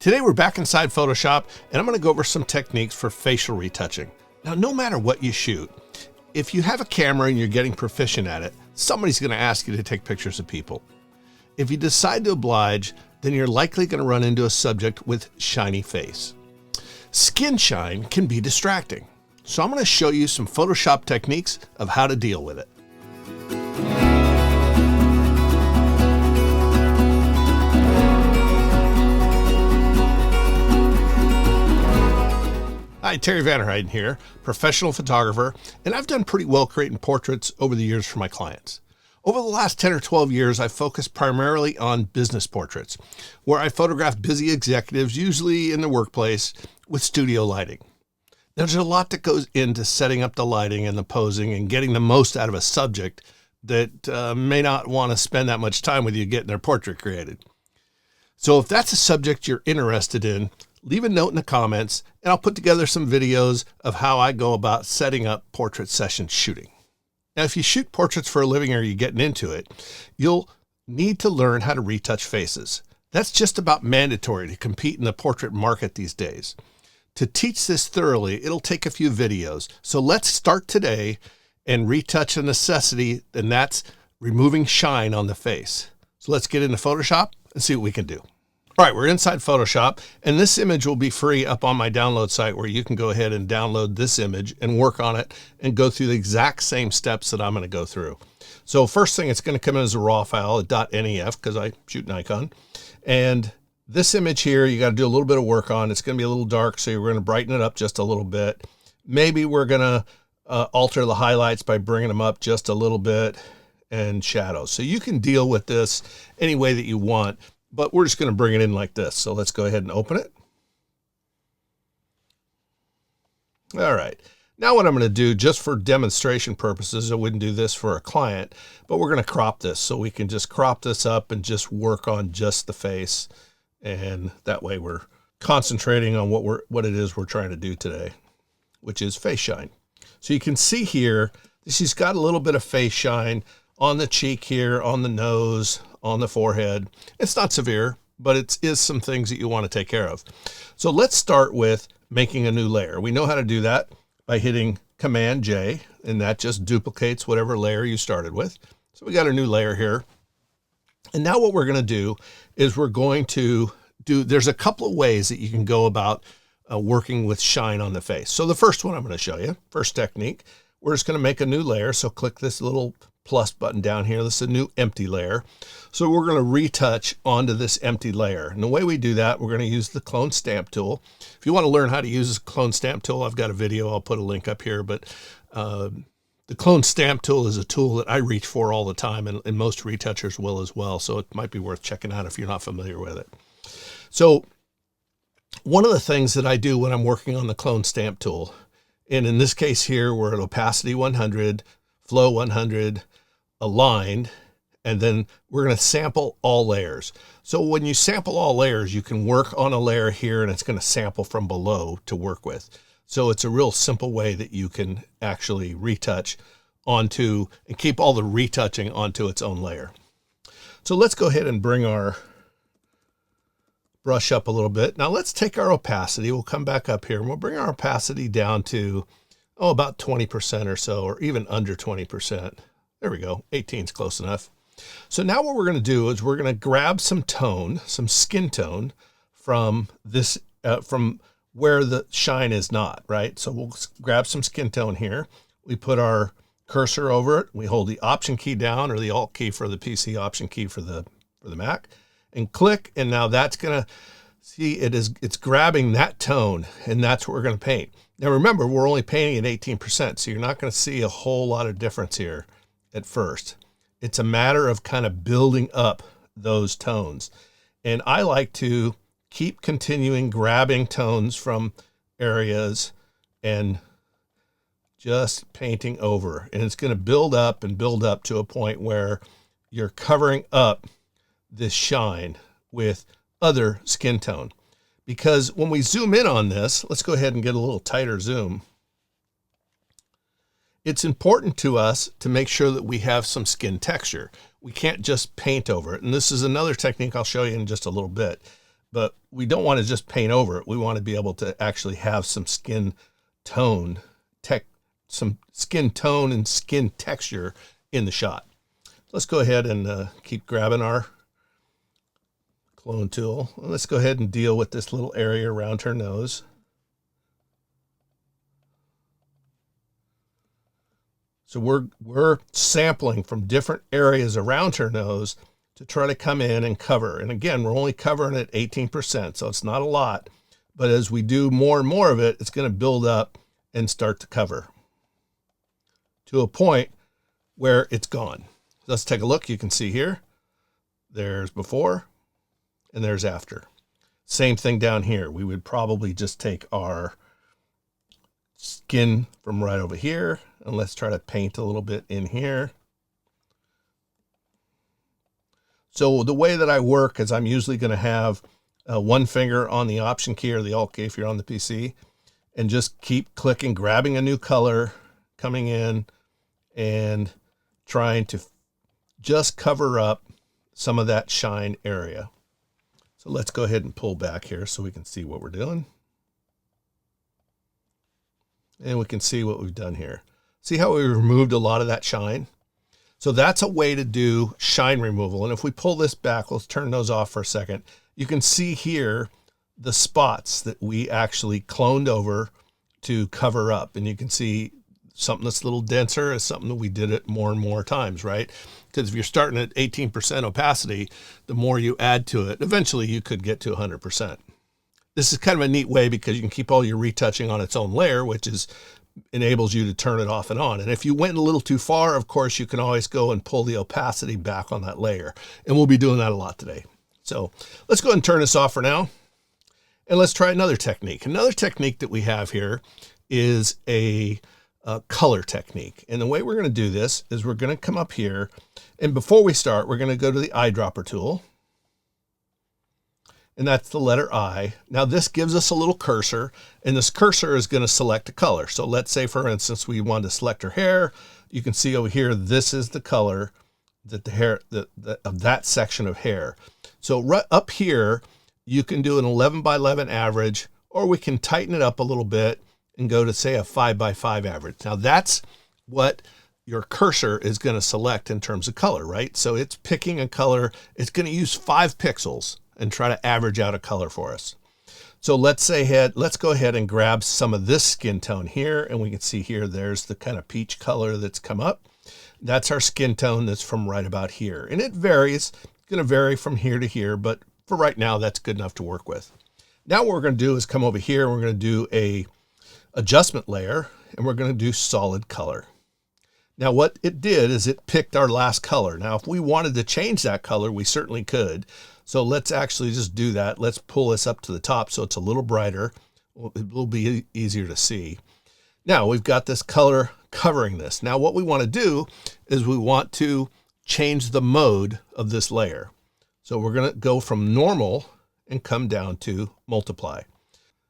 Today we're back inside Photoshop and I'm going to go over some techniques for facial retouching. Now, no matter what you shoot, if you have a camera and you're getting proficient at it, somebody's going to ask you to take pictures of people. If you decide to oblige, then you're likely going to run into a subject with shiny face. Skin shine can be distracting, so I'm going to show you some Photoshop techniques of how to deal with it. Hi, Terry Vanderheiden here, professional photographer, and I've done pretty well creating portraits over the years for my clients. Over the last 10 or 12 years, I've focused primarily on business portraits, where I photograph busy executives, usually in the workplace, with studio lighting. There's a lot that goes into setting up the lighting and the posing and getting the most out of a subject that may not want to spend that much time with you getting their portrait created. So if that's a subject you're interested in, leave a note in the comments and I'll put together some videos of how I go about setting up portrait session shooting. Now, if you shoot portraits for a living or you're getting into it, you'll need to learn how to retouch faces. That's just about mandatory to compete in the portrait market these days. To teach this thoroughly, it'll take a few videos. So let's start today and retouch a necessity, and that's removing shine on the face. So let's get into Photoshop and see what we can do. All right, we're inside Photoshop, and this image will be free up on my download site where you can go ahead and download this image and work on it and go through the exact same steps that I'm going to go through. So first thing, it's going to come in as a raw file, a .nef, because I shoot Nikon. And this image here, you got to do a little bit of work on. It's going to be a little dark, so we're going to brighten it up just a little bit. Maybe we're going to alter the highlights by bringing them up just a little bit and shadows. So you can deal with this any way that you want. But we're just going to bring it in like this. So let's go ahead and open it. All right. Now what I'm going to do, just for demonstration purposes, I wouldn't do this for a client, but we're going to crop this. So we can just crop this up and just work on just the face. And that way we're concentrating on what it is we're trying to do today, which is face shine. So you can see here, she's got a little bit of face shine on the cheek here, on the nose, on the forehead. It's not severe, but it is some things that you want to take care of. So let's start with making a new layer. We know how to do that by hitting Command J, and that just duplicates whatever layer you started with. So we got a new layer here. And now what we're going to do is we're going to there's a couple of ways that you can go about working with shine on the face. So the first one I'm going to show you, first technique, we're just going to make a new layer. So click this little plus button down here. This is a new empty layer. So we're going to retouch onto this empty layer. And the way we do that, we're going to use the clone stamp tool. If you want to learn how to use this clone stamp tool, I've got a video. I'll put a link up here. But the clone stamp tool is a tool that I reach for all the time, and most retouchers will as well. So it might be worth checking out if you're not familiar with it. So one of the things that I do when I'm working on the clone stamp tool, and in this case here, we're at opacity 100, flow 100, aligned, and then we're going to sample all layers. So when you sample all layers, you can work on a layer here and it's going to sample from below to work with. So it's a real simple way that you can actually retouch onto and keep all the retouching onto its own layer. So let's go ahead and bring our brush up a little bit. Now let's take our opacity. We'll come back up here and we'll bring our opacity down to, about 20% or so, or even under 20%. There we go. 18 is close enough. So now what we're going to do is we're going to grab some tone, some skin tone from this, from where the shine is not, right? So we'll grab some skin tone here. We put our cursor over it. We hold the Option key down, or the Alt key for the PC, Option key for the Mac, and click. And now that's going to see it's grabbing that tone, and that's what we're going to paint. Now remember, we're only painting at 18%, so you're not going to see a whole lot of difference here at first. It's a matter of kind of building up those tones. And I like to keep continuing grabbing tones from areas and just painting over. And it's going to build up and build up to a point where you're covering up this shine with other skin tone. Because when we zoom in on this, let's go ahead and get a little tighter zoom. It's important to us to make sure that we have some skin texture. We can't just paint over it. And this is another technique I'll show you in just a little bit. but we don't want to just paint over it. We want to be able to actually have some skin tone, some skin tone and skin texture in the shot. Let's go ahead and keep grabbing our clone tool. Let's go ahead and deal with this little area around her nose. So we're sampling from different areas around her nose to try to come in and cover. And again, we're only covering at 18%, so it's not a lot. But as we do more and more of it, it's going to build up and start to cover to a point where it's gone. Let's take a look. You can see here, there's before and there's after. Same thing down here. We would probably just take our skin from right over here, and let's try to paint a little bit in here. So the way that I work is I'm usually going to have one finger on the Option key or the Alt key if you're on the PC, and just keep clicking, grabbing a new color, coming in and trying to just cover up some of that shine area. So let's go ahead and pull back here so we can see what we're doing. And we can see what we've done here. See how we removed a lot of that shine? So that's a way to do shine removal. And if we pull this back, let's turn those off for a second. You can see here the spots that we actually cloned over to cover up. And you can see something that's a little denser is something that we did it more and more times, right? Because if you're starting at 18% opacity, the more you add to it, eventually you could get to 100%. This is kind of a neat way because you can keep all your retouching on its own layer, which enables you to turn it off and on. And if you went a little too far, of course, you can always go and pull the opacity back on that layer. And we'll be doing that a lot today. So let's go ahead and turn this off for now. And let's try another technique. Another technique that we have here is a color technique. And the way we're going to do this is we're going to come up here. And before we start, we're going to go to the eyedropper tool. And that's the letter I. Now this gives us a little cursor, and this cursor is going to select a color. So let's say, for instance, we want to select her hair. You can see over here, this is the color that the hair of that section of hair. So right up here, you can do an 11 by 11 average, or we can tighten it up a little bit and go to, say, a 5 by 5 average. Now that's what your cursor is going to select in terms of color, right? So it's picking a color. It's going to use 5 pixels and try to average out a color for us. So let's go ahead and grab some of this skin tone here, and we can see here, there's the kind of peach color that's come up. That's our skin tone that's from right about here. And it varies, it's gonna vary from here to here, but for right now, that's good enough to work with. Now what we're gonna do is come over here, and we're gonna do a adjustment layer, and we're gonna do solid color. Now what it did is it picked our last color. Now if we wanted to change that color, we certainly could. So let's actually just do that. Let's pull this up to the top so it's a little brighter. It will be easier to see. Now we've got this color covering this. Now what we want to do is we want to change the mode of this layer. So we're going to go from normal and come down to multiply.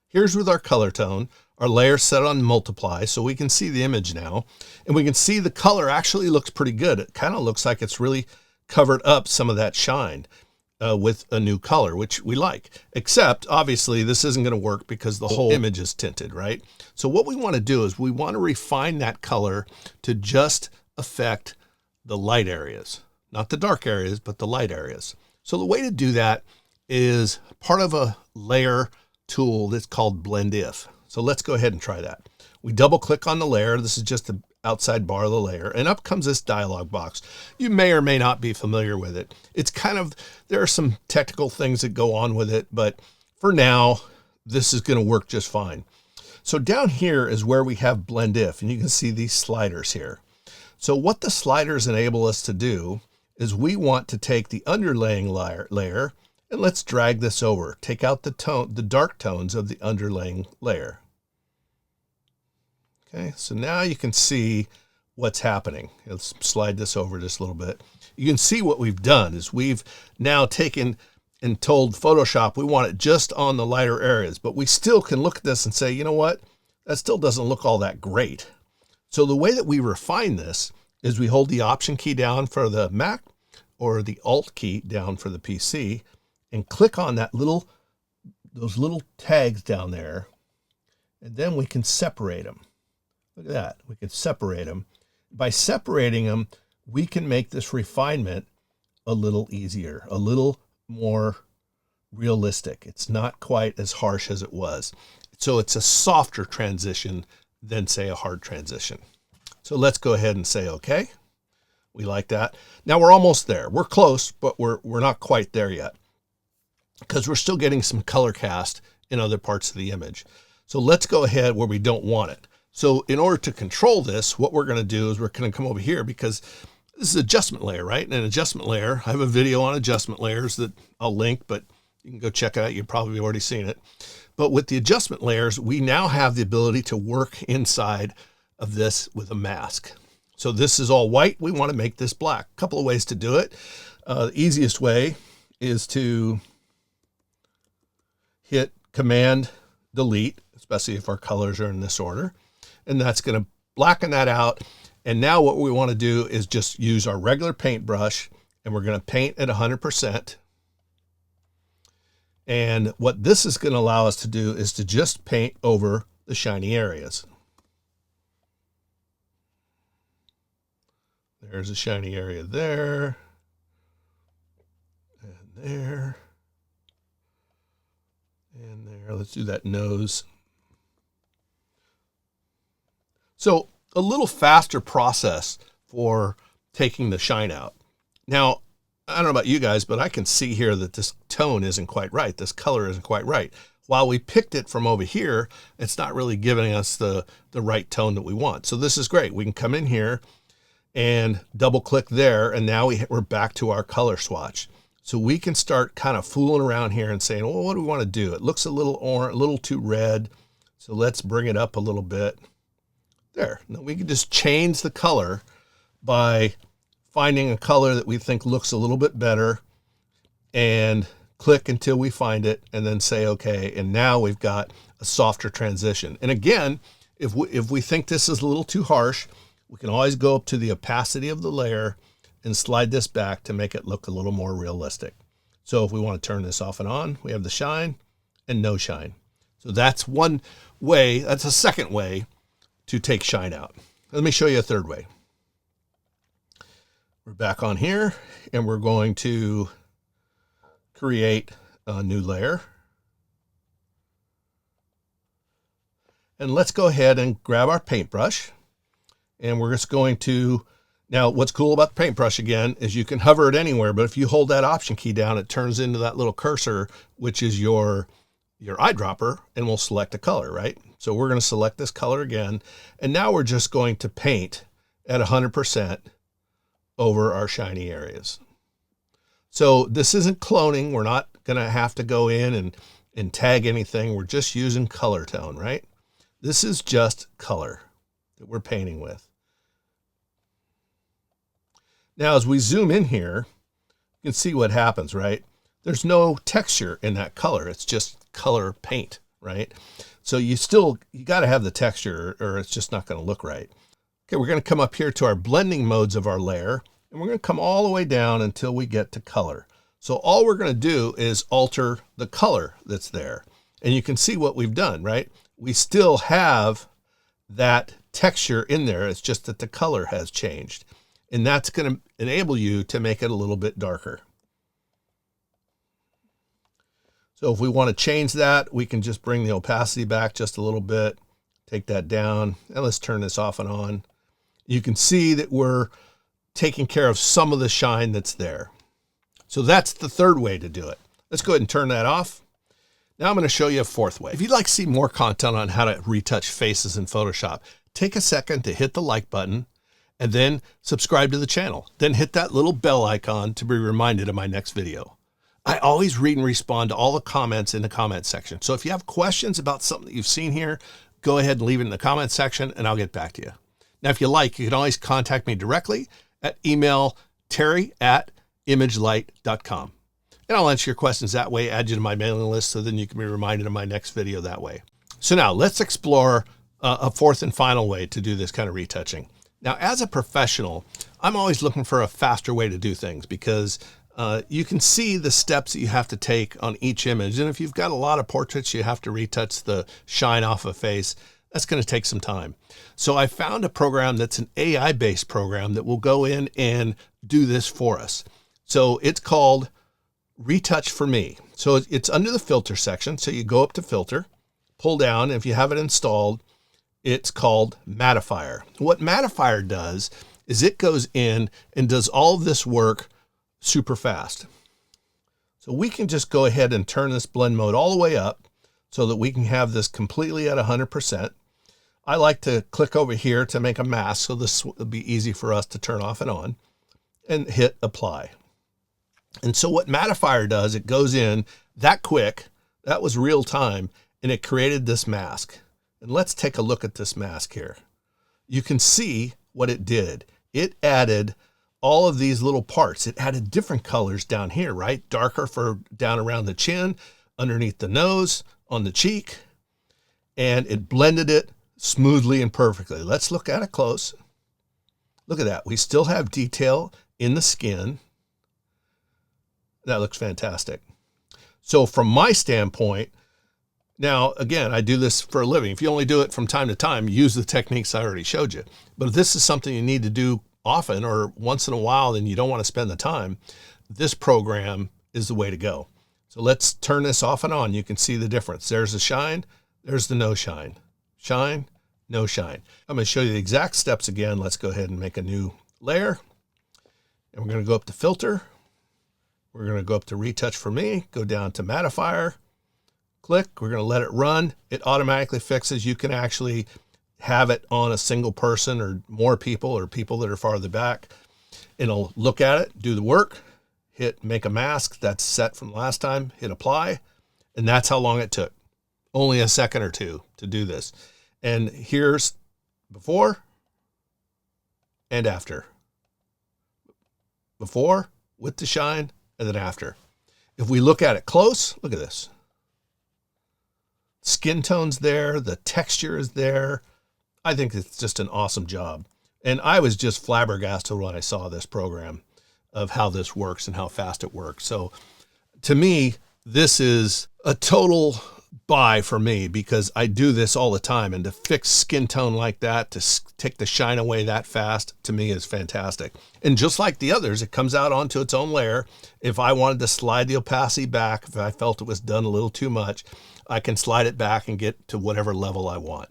Here's with our color tone. Our layer set on multiply, so we can see the image now. And we can see the color actually looks pretty good. It kind of looks like it's really covered up some of that shine. With a new color, which we like, except obviously this isn't going to work because the whole image is tinted, right? So what we want to do is we want to refine that color to just affect the light areas, not the dark areas, but the light areas. So the way to do that is part of a layer tool that's called Blend If. So let's go ahead and try that. We double click on the layer. This is just the outside bar of the layer, and up comes this dialog box. You may or may not be familiar with it. It's kind of, there are some technical things that go on with it, but for now, this is going to work just fine. So down here is where we have Blend If, and you can see these sliders here. So what the sliders enable us to do is we want to take the underlaying layer and let's drag this over. Take out the dark tones of the underlaying layer. Okay, so now you can see what's happening. Let's slide this over just a little bit. You can see what we've done is we've now taken and told Photoshop we want it just on the lighter areas, but we still can look at this and say, you know what, that still doesn't look all that great. So the way that we refine this is we hold the Option key down for the Mac or the Alt key down for the PC and click on that little those little tags down there, and then we can separate them. Look at that. We can separate them. By separating them, we can make this refinement a little easier, a little more realistic. It's not quite as harsh as it was. So it's a softer transition than, say, a hard transition. So let's go ahead and say okay. We like that. Now we're almost there. We're close, but we're not quite there yet because we're still getting some color cast in other parts of the image. So let's go ahead where we don't want it. So in order to control this, what we're going to do is we're going to come over here, because this is adjustment layer, right? And an adjustment layer, I have a video on adjustment layers that I'll link, but you can go check it out. You've probably already seen it. But with the adjustment layers, we now have the ability to work inside of this with a mask. So this is all white. We want to make this black. A couple of ways to do it. The easiest way is to hit Command Delete, especially if our colors are in this order. And that's going to blacken that out. And now what we want to do is just use our regular paintbrush, and we're going to paint at 100%. And what this is going to allow us to do is to just paint over the shiny areas. There's a shiny area there, and there, and there. Let's do that nose. So a little faster process for taking the shine out. Now, I don't know about you guys, but I can see here that this tone isn't quite right. This color isn't quite right. While we picked it from over here, it's not really giving us the right tone that we want. So this is great. We can come in here and double click there, and now we're back to our color swatch. So we can start kind of fooling around here and saying, well, what do we want to do? It looks a little orange, a little too red. So let's bring it up a little bit. There. Now we can just change the color by finding a color that we think looks a little bit better and click until we find it and then say okay. And now we've got a softer transition. And again, if we think this is a little too harsh, we can always go up to the opacity of the layer and slide this back to make it look a little more realistic. So if we want to turn this off and on, we have the shine and no shine. So that's one way. That's a second way to take shine out. Let me show you a third way. We're back on here, and we're going to create a new layer. And let's go ahead and grab our paintbrush, and we're just going to, now what's cool about the paintbrush again is you can hover it anywhere, but if you hold that option key down, it turns into that little cursor, which is your eyedropper, and we'll select a color, right? So we're going to select this color again, and now we're just going to paint at 100% over our shiny areas. So this isn't cloning. We're not going to have to go in and tag anything. We're just using color tone, right? This is just color that we're painting with. Now, as we zoom in here, you can see what happens, right? There's no texture in that color. It's just color paint, right? So you got to have the texture or it's just not going to look right. Okay, we're going to come up here to our blending modes of our layer, and we're going to come all the way down until we get to color. So all we're going to do is alter the color that's there. And you can see what we've done, right? We still have that texture in there. It's just that the color has changed. And that's going to enable you to make it a little bit darker. So if we want to change that, we can just bring the opacity back just a little bit, take that down, and let's turn this off and on. You can see that we're taking care of some of the shine that's there. So that's the third way to do it. Let's go ahead and turn that off. Now I'm going to show you a fourth way. If you'd like to see more content on how to retouch faces in Photoshop, take a second to hit the like button and then subscribe to the channel. Then hit that little bell icon to be reminded of my next video. I always read and respond to all the comments in the comment section. So if you have questions about something that you've seen here, go ahead and leave it in the comment section and I'll get back to you. Now, if you like, you can always contact me directly at email terry@imagelight.com. And I'll answer your questions that way, add you to my mailing list, so then you can be reminded of my next video that way. So now let's explore a fourth and final way to do this kind of retouching. Now, as a professional, I'm always looking for a faster way to do things because you can see the steps that you have to take on each image. And if you've got a lot of portraits, you have to retouch the shine off a face. That's going to take some time. So I found a program that's an AI-based program that will go in and do this for us. So it's called Retouch for Me. So it's under the filter section. So you go up to filter, pull down. If you have it installed, it's called Mattifier. What Mattifier does is it goes in and does all of this work super fast. So we can just go ahead and turn this blend mode all the way up so that we can have this completely at 100%. I like to click over here to make a mask, so this will be easy for us to turn off and on, and hit apply. And so what Mattifier does, it goes in that quick, that was real time, and it created this mask. And let's take a look at this mask here. You can see what it did. It added all of these little parts. It added different colors down here, right? Darker for down around the chin, underneath the nose, on the cheek, and it blended it smoothly and perfectly. Let's look at it close. Look at that. We still have detail in the skin. That looks fantastic. So from my standpoint, now, again, I do this for a living. If you only do it from time to time, use the techniques I already showed you. But if this is something you need to do often or once in a while, then you don't want to spend the time, this program is the way to go. So let's turn this off and on. You can see the difference. There's the shine, there's the no shine. Shine, no shine. I'm going to show you the exact steps again. Let's go ahead and make a new layer. And we're going to go up to filter. We're going to go up to retouch for me, go down to Mattifier, click. We're going to let it run. It automatically fixes. You can actually have it on a single person or more people or people that are farther back. It'll look at it, do the work, hit make a mask. That's set from last time, hit apply. And that's how long it took. Only a second or two to do this. And here's before and after. Before with the shine and then after. If we look at it close, look at this. Skin tone's there, the texture is there. I think it's just an awesome job. And I was just flabbergasted when I saw this program of how this works and how fast it works. So to me, this is a total buy for me because I do this all the time, and to fix skin tone like that, to take the shine away that fast, to me is fantastic. And just like the others, it comes out onto its own layer. If I wanted to slide the opacity back, if I felt it was done a little too much, I can slide it back and get to whatever level I want.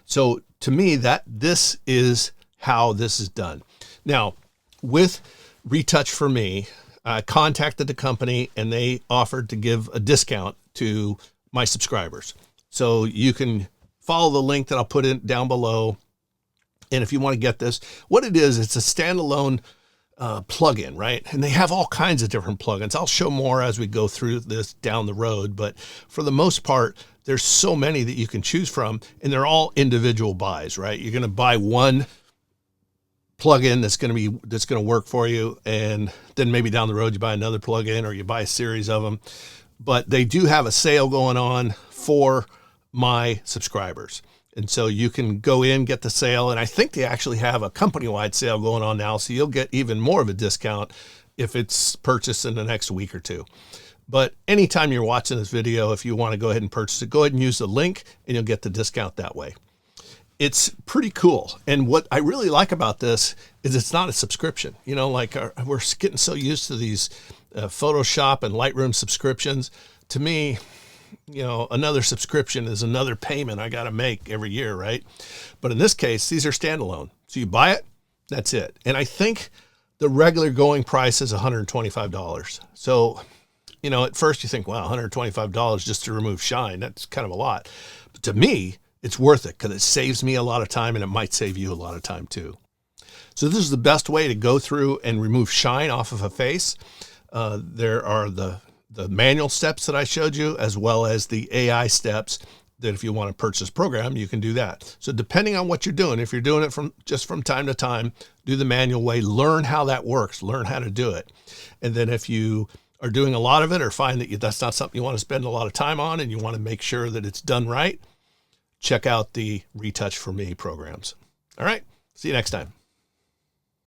So to me, this is how this is done. Now, with Retouch for Me, I contacted the company and they offered to give a discount to my subscribers. So you can follow the link that I'll put in down below. And if you want to get this, what it is, it's a standalone plugin, right? And they have all kinds of different plugins. I'll show more as we go through this down the road, but for the most part, there's so many that you can choose from, and they're all individual buys, right? You're going to buy one plugin that's going to work for you, and then maybe down the road you buy another plugin or you buy a series of them. But they do have a sale going on for my subscribers. And so you can go in, get the sale. And I think they actually have a company-wide sale going on now. So you'll get even more of a discount if it's purchased in the next week or two. But anytime you're watching this video, if you want to go ahead and purchase it, go ahead and use the link and you'll get the discount that way. It's pretty cool. And what I really like about this is it's not a subscription. You know, like we're getting so used to these Photoshop and Lightroom subscriptions. To me, you know, another subscription is another payment I got to make every year, right? But in this case, these are standalone. So you buy it, that's it. And I think the regular going price is $125. So, you know, at first you think, wow, $125 just to remove shine. That's kind of a lot. But to me, it's worth it because it saves me a lot of time and it might save you a lot of time too. So this is the best way to go through and remove shine off of a face. There are the manual steps that I showed you, as well as the AI steps that if you want to purchase program, you can do that. So depending on what you're doing, if you're doing it just from time to time, do the manual way, learn how that works, learn how to do it. And then if you are doing a lot of it or find that that's not something you want to spend a lot of time on and you want to make sure that it's done right, check out the Retouch for Me programs. All right. See you next time.